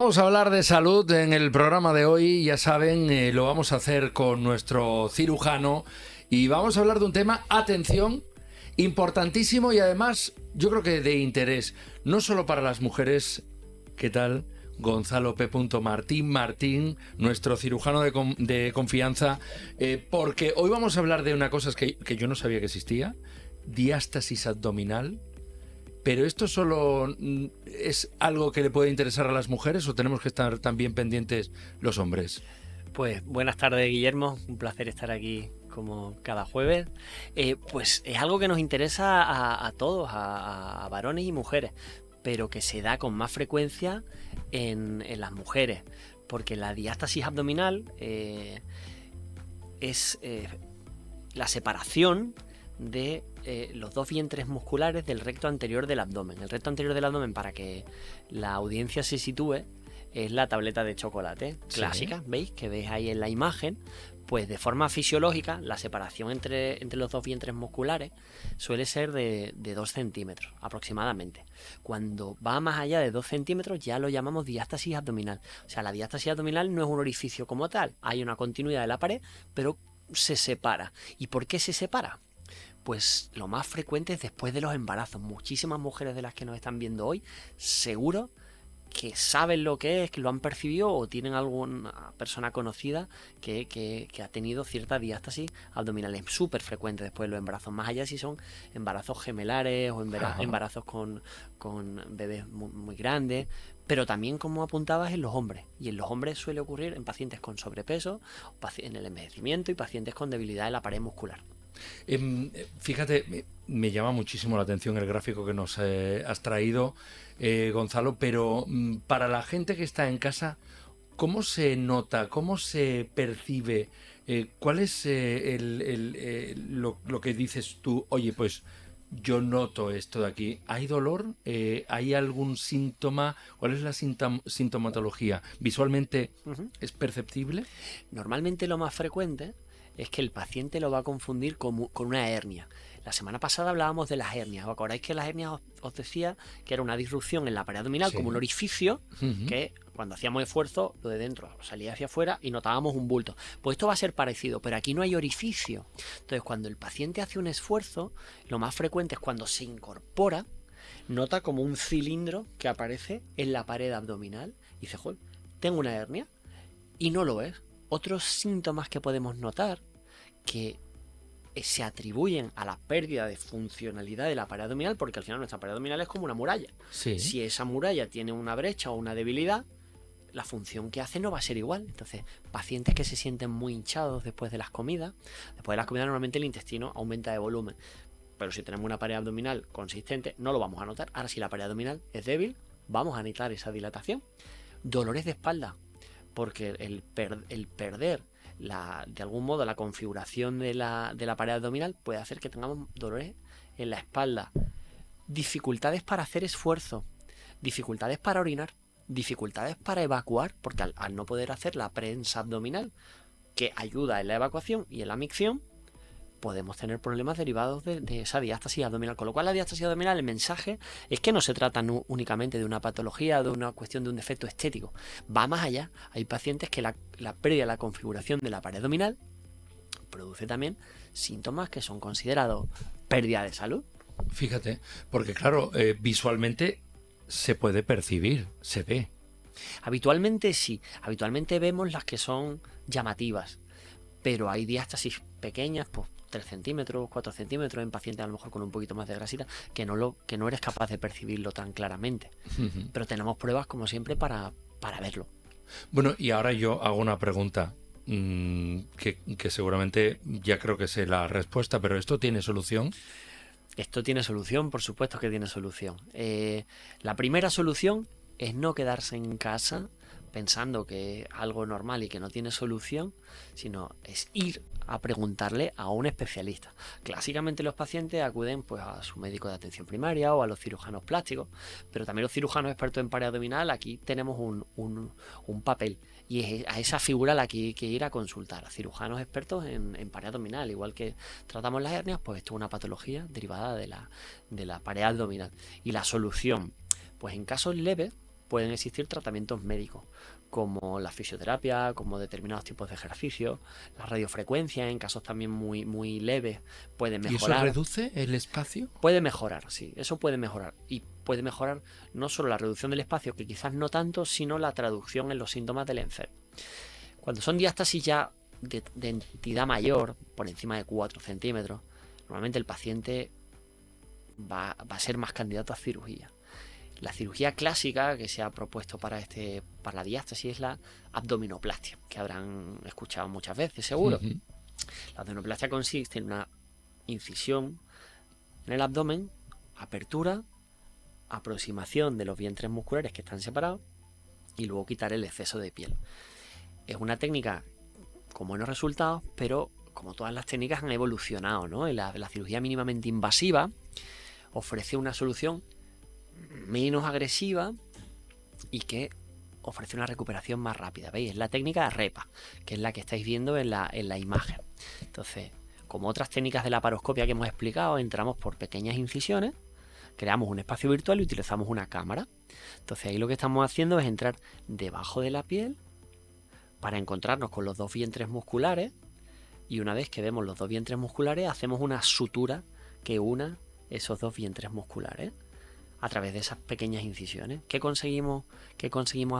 Vamos a hablar de salud en el programa de hoy, ya saben, lo vamos a hacer con nuestro cirujano y vamos a hablar de un tema, atención, importantísimo y además yo creo que de interés, no solo para las mujeres. ¿Qué tal? Gonzalo P. Martín, nuestro cirujano de confianza, porque hoy vamos a hablar de una cosa que yo no sabía que existía, diástasis abdominal. ¿Pero esto solo es algo que le puede interesar a las mujeres o tenemos que estar también pendientes los hombres? Pues buenas tardes, Guillermo. Un placer estar aquí como cada jueves. Pues es algo que nos interesa a todos, a varones y mujeres, pero que se da con más frecuencia en las mujeres, porque la diástasis abdominal es la separación de los dos vientres musculares del recto anterior del abdomen. El recto anterior del abdomen, para que la audiencia se sitúe, es la tableta de chocolate clásica, sí. ¿Veis? Que veis ahí en la imagen. Pues de forma fisiológica, la separación entre los dos vientres musculares suele ser de 2 centímetros aproximadamente. Cuando va más allá de 2 centímetros ya lo llamamos diástasis abdominal. O sea, la diástasis abdominal no es un orificio como tal, hay una continuidad de la pared, pero se separa. ¿Y por qué se separa? Pues lo más frecuente es después de los embarazos. Muchísimas mujeres de las que nos están viendo hoy, seguro que saben lo que es, que lo han percibido o tienen alguna persona conocida que ha tenido cierta diástasis abdominal. Es súper frecuente después de los embarazos, más allá si son embarazos gemelares o embarazos con bebés muy grandes, pero también, como apuntabas, en los hombres. Y en los hombres suele ocurrir en pacientes con sobrepeso, en el envejecimiento y pacientes con debilidad de la pared muscular. Fíjate, me llama muchísimo la atención el gráfico que nos has traído, Gonzalo, pero para la gente que está en casa, ¿cómo se nota, cómo se percibe? ¿Cuál es lo que dices tú? Oye, pues yo noto esto de aquí. ¿Hay dolor? ¿Hay algún síntoma? ¿Cuál es la sintomatología? ¿Visualmente es perceptible? Normalmente lo más frecuente es que el paciente lo va a confundir con una hernia. La semana pasada hablábamos de las hernias. ¿Os acordáis que las hernias os decía que era una disrupción en la pared abdominal, sí, como un orificio, que cuando hacíamos esfuerzo, lo de dentro salía hacia afuera y notábamos un bulto? Pues esto va a ser parecido, pero aquí no hay orificio. Entonces, cuando el paciente hace un esfuerzo, lo más frecuente es cuando se incorpora, nota como un cilindro que aparece en la pared abdominal y dice, joder, tengo una hernia, y no lo es. Otros síntomas que podemos notar que se atribuyen a la pérdida de funcionalidad de la pared abdominal, porque al final nuestra pared abdominal es como una muralla. Sí. Si esa muralla tiene una brecha o una debilidad, la función que hace no va a ser igual. Entonces, pacientes que se sienten muy hinchados después de las comidas, normalmente el intestino aumenta de volumen, pero si tenemos una pared abdominal consistente no lo vamos a notar. Ahora, si la pared abdominal es débil, vamos a necesitar esa dilatación. Dolores de espalda, porque el perder de algún modo la configuración de la pared abdominal puede hacer que tengamos dolores en la espalda. Dificultades para hacer esfuerzo, dificultades para orinar, dificultades para evacuar, porque al no poder hacer la prensa abdominal, que ayuda en la evacuación y en la micción, podemos tener problemas derivados de esa diástasis abdominal. Con lo cual, la diástasis abdominal, el mensaje es que no se trata únicamente de una patología, de una cuestión de un defecto estético. Va más allá. Hay pacientes que la pérdida de la configuración de la pared abdominal produce también síntomas que son considerados pérdida de salud. Fíjate, porque claro, visualmente se puede percibir, se ve. Habitualmente sí. Habitualmente vemos las que son llamativas, pero hay diástasis pequeñas, pues 3 centímetros, 4 centímetros en pacientes a lo mejor con un poquito más de grasita, que no eres capaz de percibirlo tan claramente. Pero tenemos pruebas, como siempre, para verlo. Bueno, y ahora yo hago una pregunta que seguramente ya creo que sé la respuesta, pero ¿esto tiene solución? Esto tiene solución, por supuesto que tiene solución. La primera solución es no quedarse en casa pensando que es algo normal y que no tiene solución, sino es ir a preguntarle a un especialista. Clásicamente los pacientes acuden pues a su médico de atención primaria o a los cirujanos plásticos, pero también los cirujanos expertos en pared abdominal. Aquí tenemos un papel y es a esa figura a la que hay que ir a consultar, a cirujanos expertos en pared abdominal. Igual que tratamos las hernias, pues esto es una patología derivada de la pared abdominal. Y la solución, pues en casos leves, pueden existir tratamientos médicos, como la fisioterapia, como determinados tipos de ejercicios, la radiofrecuencia en casos también muy, muy leves puede mejorar. ¿Y eso reduce el espacio? Puede mejorar, sí, eso puede mejorar. Y puede mejorar no solo la reducción del espacio, que quizás no tanto, sino la traducción en los síntomas del enfermo. Cuando son diástasis ya de entidad mayor, por encima de 4 centímetros, normalmente el paciente va a ser más candidato a cirugía. La cirugía clásica que se ha propuesto para la diástasis es la abdominoplastia, que habrán escuchado muchas veces, seguro. La abdominoplastia consiste en una incisión en el abdomen, apertura, aproximación de los vientres musculares que están separados y luego quitar el exceso de piel. Es una técnica con buenos resultados, pero como todas las técnicas han evolucionado, ¿no? La cirugía mínimamente invasiva ofrece una solución menos agresiva y que ofrece una recuperación más rápida. ¿Veis? Es la técnica REPA, que es la que estáis viendo en la imagen. Entonces, como otras técnicas de laparoscopia que hemos explicado, entramos por pequeñas incisiones, creamos un espacio virtual y utilizamos una cámara. Entonces ahí lo que estamos haciendo es entrar debajo de la piel para encontrarnos con los dos vientres musculares, y una vez que vemos los dos vientres musculares hacemos una sutura que una esos dos vientres musculares a través de esas pequeñas incisiones. ¿Qué conseguimos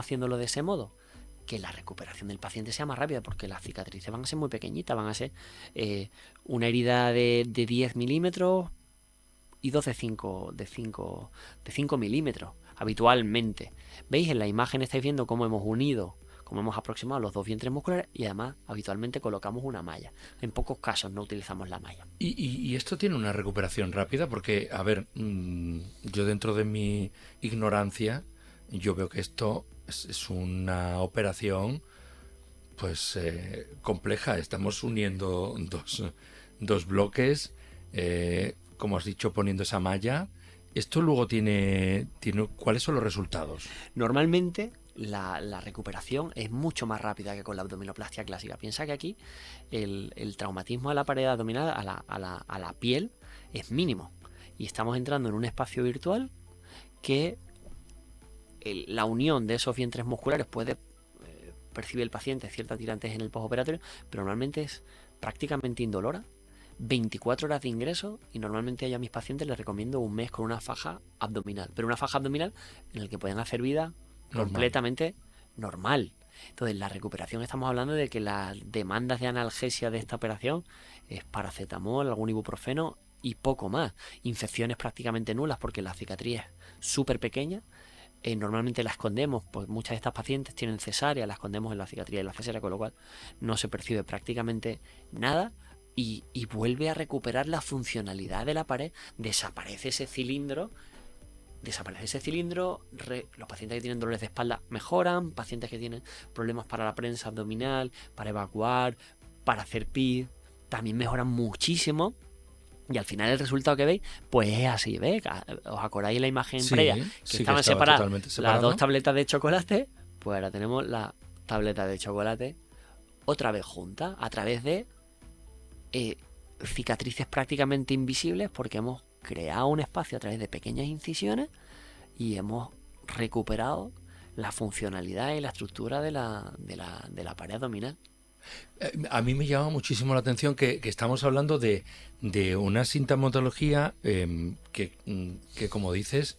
haciéndolo de ese modo? Que la recuperación del paciente sea más rápida, porque las cicatrices van a ser muy pequeñitas, van a ser una herida de 10 milímetros y dos de 5 milímetros habitualmente. ¿Veis? En la imagen estáis viendo cómo hemos unido, cómo hemos aproximado los dos vientres musculares, y además habitualmente colocamos una malla. En pocos casos no utilizamos la malla. ¿Y esto tiene una recuperación rápida? Porque, a ver, yo dentro de mi ignorancia, yo veo que esto es una operación pues compleja. Estamos uniendo dos bloques, como has dicho, poniendo esa malla. ¿Esto luego tiene cuáles son los resultados? Normalmente la recuperación es mucho más rápida que con la abdominoplastia clásica. Piensa que aquí el traumatismo a la pared abdominal, a la piel, es mínimo. Y estamos entrando en un espacio virtual que la unión de esos vientres musculares puede percibir el paciente cierta tirantes en el postoperatorio, pero normalmente es prácticamente indolora. 24 horas de ingreso, y normalmente a mis pacientes les recomiendo un mes con una faja abdominal, pero una faja abdominal en la que pueden hacer vida completamente normal. Entonces, la recuperación, estamos hablando de que las demandas de analgesia de esta operación es paracetamol, algún ibuprofeno y poco más. Infecciones prácticamente nulas, porque la cicatriz es súper pequeña. Normalmente la escondemos, pues muchas de estas pacientes tienen cesárea, la escondemos en la cicatriz de la cesárea, con lo cual no se percibe prácticamente nada. Y vuelve a recuperar la funcionalidad de la pared. Desaparece ese cilindro. Los pacientes que tienen dolores de espalda mejoran. Pacientes que tienen problemas para la prensa abdominal, para evacuar, para hacer pis, también mejoran muchísimo. Y al final el resultado que veis, pues es así, ¿veis? ¿Os acordáis de la imagen previa? Que estaban separadas las dos tabletas de chocolate. Pues ahora tenemos la tableta de chocolate otra vez junta, a través de cicatrices prácticamente invisibles, porque hemos creado un espacio a través de pequeñas incisiones y hemos recuperado la funcionalidad y la estructura de la pared abdominal. A mí me llama muchísimo la atención que estamos hablando de una sintomatología que, como dices,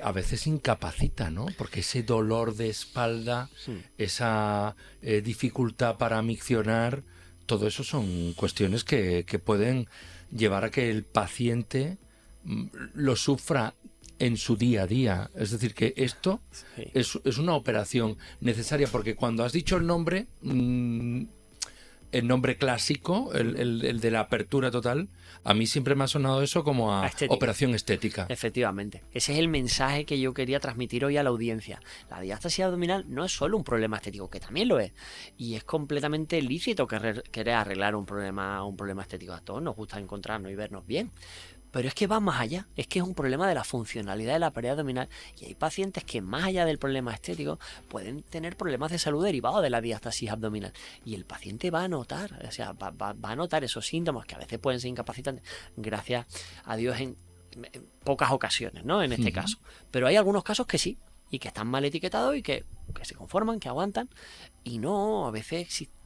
a veces incapacita, ¿no? Porque ese dolor de espalda, esa dificultad para miccionar, todo eso son cuestiones que pueden llevar a que el paciente lo sufra en su día a día. Es decir, que esto es una operación necesaria, porque cuando has dicho el nombre clásico, el de la apertura total, a mí siempre me ha sonado eso como a operación estética. Efectivamente. Ese es el mensaje que yo quería transmitir hoy a la audiencia. La diástasis abdominal no es solo un problema estético, que también lo es. Y es completamente lícito querer arreglar un problema estético. A todos nos gusta encontrarnos y vernos bien. Pero es que va más allá, es que es un problema de la funcionalidad de la pared abdominal, y hay pacientes que, más allá del problema estético, pueden tener problemas de salud derivados de la diástasis abdominal, y el paciente va a notar, o sea, va a notar esos síntomas que a veces pueden ser incapacitantes, gracias a Dios en pocas ocasiones, ¿no? En este caso. Pero hay algunos casos que sí, y que están mal etiquetados y que se conforman, que aguantan. Y no, a veces existe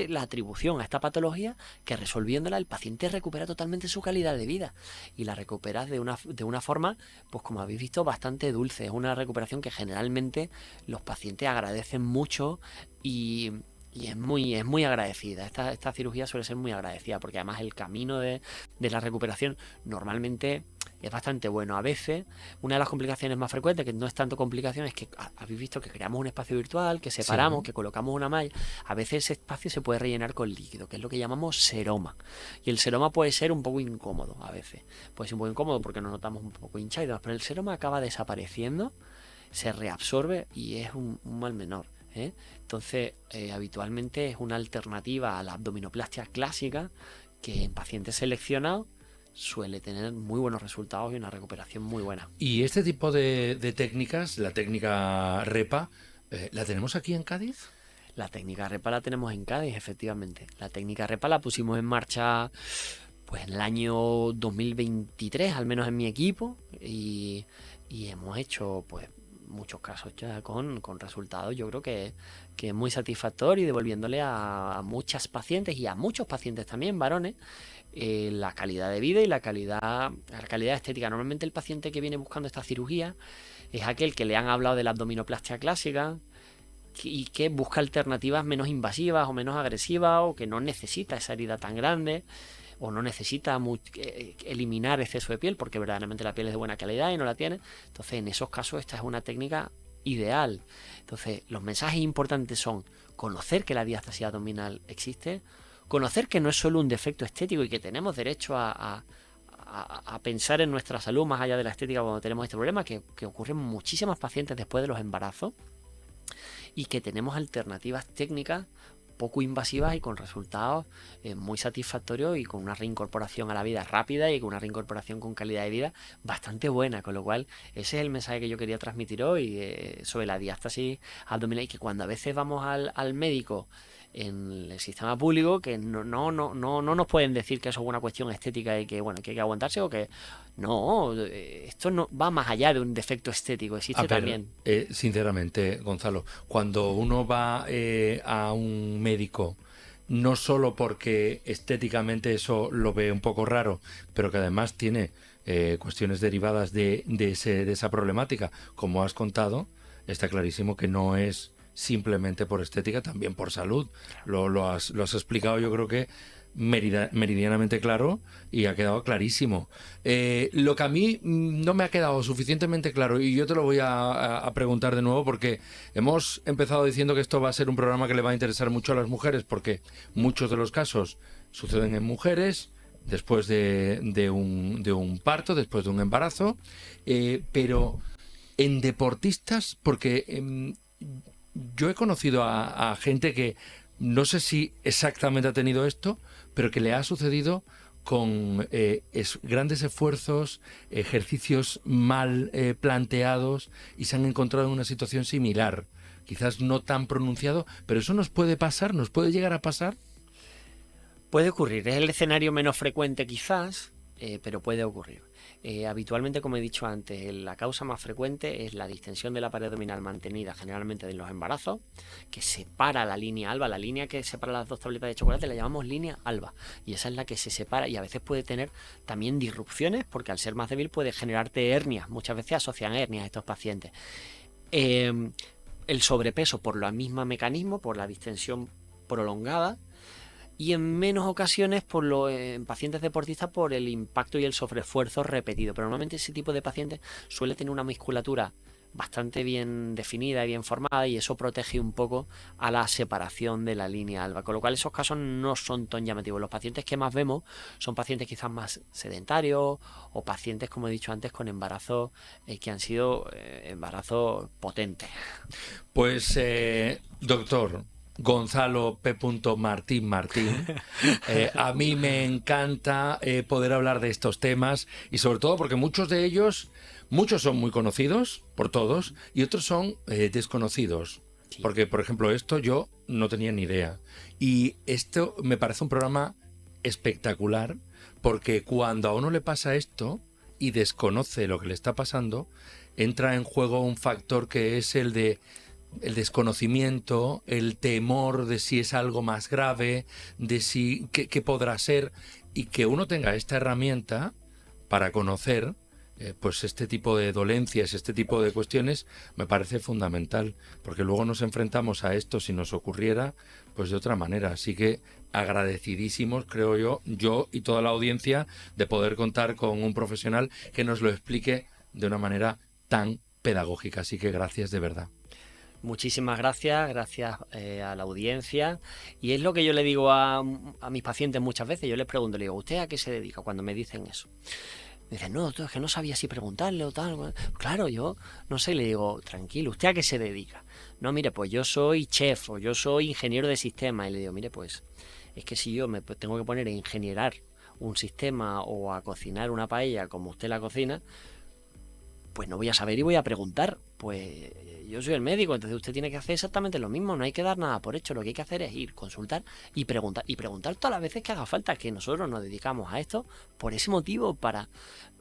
la atribución a esta patología que resolviéndola el paciente recupera totalmente su calidad de vida y la recupera de una forma, pues como habéis visto, bastante dulce. Es una recuperación que generalmente los pacientes agradecen mucho y es muy agradecida. Esta cirugía suele ser muy agradecida porque además el camino de la recuperación normalmente es bastante bueno. A veces, una de las complicaciones más frecuentes, que no es tanto complicación, es que habéis visto que creamos un espacio virtual, que separamos, que colocamos una malla. A veces ese espacio se puede rellenar con líquido, que es lo que llamamos seroma. Y el seroma puede ser un poco incómodo a veces. Puede ser un poco incómodo porque nos notamos un poco hinchados, pero el seroma acaba desapareciendo, se reabsorbe y es un mal menor. Entonces, habitualmente es una alternativa a la abdominoplastia clásica que en pacientes seleccionados suele tener muy buenos resultados y una recuperación muy buena. Y este tipo de técnicas, la técnica REPA, ¿la tenemos aquí en Cádiz? La técnica REPA la tenemos en Cádiz, efectivamente. La técnica REPA la pusimos en marcha pues en el año 2023, al menos en mi equipo, y hemos hecho pues muchos casos ya con resultados, yo creo que es muy satisfactorio y devolviéndole a muchas pacientes y a muchos pacientes también, varones, la calidad de vida y la calidad estética. Normalmente el paciente que viene buscando esta cirugía es aquel que le han hablado de la abdominoplastia clásica y que busca alternativas menos invasivas o menos agresivas o que no necesita esa herida tan grande o no necesita eliminar exceso de piel porque verdaderamente la piel es de buena calidad y no la tiene. Entonces en esos casos esta es una técnica ideal. Entonces los mensajes importantes son conocer que la diástasis abdominal existe, conocer que no es solo un defecto estético y que tenemos derecho a pensar en nuestra salud más allá de la estética cuando tenemos este problema, que ocurre en muchísimas pacientes después de los embarazos, y que tenemos alternativas técnicas poco invasivas y con resultados muy satisfactorios y con una reincorporación a la vida rápida y con una reincorporación con calidad de vida bastante buena, con lo cual ese es el mensaje que yo quería transmitir hoy sobre la diástasis abdominal, y que cuando a veces vamos al médico en el sistema público, que no nos pueden decir que eso es una cuestión estética y que bueno, que hay que aguantarse, o que no, esto no va más allá de un defecto estético, existe también. Sinceramente, Gonzalo, cuando uno va a un médico, no solo porque estéticamente eso lo ve un poco raro, pero que además tiene cuestiones derivadas de esa problemática, como has contado, está clarísimo que no es simplemente por estética, también por salud. Lo has explicado, yo creo que meridianamente claro, y ha quedado clarísimo. Lo que a mí no me ha quedado suficientemente claro, y yo te lo voy a preguntar de nuevo, porque hemos empezado diciendo que esto va a ser un programa que le va a interesar mucho a las mujeres, porque muchos de los casos suceden en mujeres después de un parto, después de un embarazo, pero en deportistas, porque yo he conocido a gente que no sé si exactamente ha tenido esto, pero que le ha sucedido con grandes esfuerzos, ejercicios mal planteados, y se han encontrado en una situación similar. Quizás no tan pronunciado, pero eso nos puede pasar, nos puede llegar a pasar. Puede ocurrir, es el escenario menos frecuente quizás, pero puede ocurrir. Habitualmente, como he dicho antes, la causa más frecuente es la distensión de la pared abdominal mantenida generalmente en los embarazos, que separa la línea alba. La línea que separa las dos tabletas de chocolate la llamamos línea alba, y esa es la que se separa, y a veces puede tener también disrupciones porque al ser más débil puede generarte hernias. Muchas veces asocian hernias a estos pacientes. El sobrepeso por el mismo mecanismo, por la distensión prolongada, y en menos ocasiones en pacientes deportistas por el impacto y el sobreesfuerzo repetido. Pero normalmente ese tipo de pacientes suele tener una musculatura bastante bien definida y bien formada, y eso protege un poco a la separación de la línea alba, con lo cual esos casos no son tan llamativos. Los pacientes que más vemos son pacientes quizás más sedentarios o pacientes, como he dicho antes, con embarazos que han sido embarazos potentes. Pues doctor Gonzalo P. Martín, a mí me encanta poder hablar de estos temas, y sobre todo porque muchos son muy conocidos por todos y otros son desconocidos. Sí. Porque, por ejemplo, esto yo no tenía ni idea. Y esto me parece un programa espectacular, porque cuando a uno le pasa esto y desconoce lo que le está pasando, entra en juego un factor que es el de el desconocimiento, el temor de si es algo más grave, de si qué podrá ser, y que uno tenga esta herramienta para conocer pues este tipo de dolencias, este tipo de cuestiones, me parece fundamental, porque luego nos enfrentamos a esto si nos ocurriera, pues de otra manera. Así que agradecidísimos, creo yo y toda la audiencia, de poder contar con un profesional que nos lo explique de una manera tan pedagógica. Así que gracias de verdad. Muchísimas gracias, a la audiencia. Y es lo que yo le digo a mis pacientes muchas veces. Yo les pregunto, le digo, ¿usted a qué se dedica? Cuando me dicen eso. Me dicen, no, es que no sabía si preguntarle o tal. Claro, yo no sé, le digo, tranquilo, ¿usted a qué se dedica? No, mire, pues yo soy chef o yo soy ingeniero de sistemas. Y le digo, mire, pues es que si yo me tengo que poner a ingenierar un sistema o a cocinar una paella como usted la cocina, pues no voy a saber y voy a preguntar. Pues yo soy el médico, entonces usted tiene que hacer exactamente lo mismo, no hay que dar nada por hecho, lo que hay que hacer es ir, consultar y preguntar todas las veces que haga falta, que nosotros nos dedicamos a esto por ese motivo, para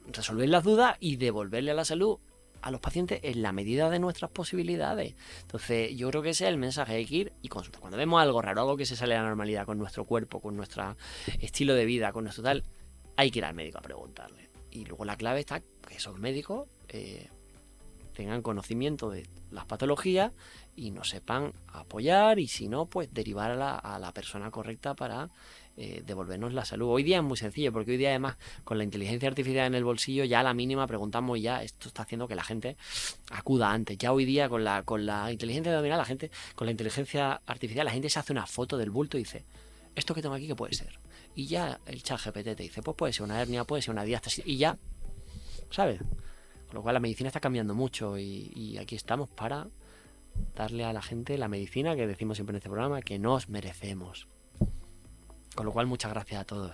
resolver las dudas y devolverle a la salud a los pacientes en la medida de nuestras posibilidades. Entonces yo creo que ese es el mensaje, hay que ir y consultar. Cuando vemos algo raro, algo que se sale de la normalidad con nuestro cuerpo, con nuestro estilo de vida, con nuestro tal, hay que ir al médico a preguntarle. Y luego la clave está que esos médicos tengan conocimiento de las patologías y nos sepan apoyar, y si no, pues derivar a la persona correcta para devolvernos la salud. Hoy día es muy sencillo, porque hoy día además con la inteligencia artificial en el bolsillo, ya a la mínima preguntamos y ya esto está haciendo que la gente acuda antes. Ya hoy día con la inteligencia abdominal, con la inteligencia artificial, la gente se hace una foto del bulto y dice, ¿esto que tengo aquí qué puede ser? Y ya el ChatGPT te dice, pues puede ser una hernia, puede ser una diástasis, y ya, ¿sabes? Con lo cual la medicina está cambiando mucho y aquí estamos para darle a la gente la medicina que decimos siempre en este programa, que nos merecemos. Con lo cual, muchas gracias a todos.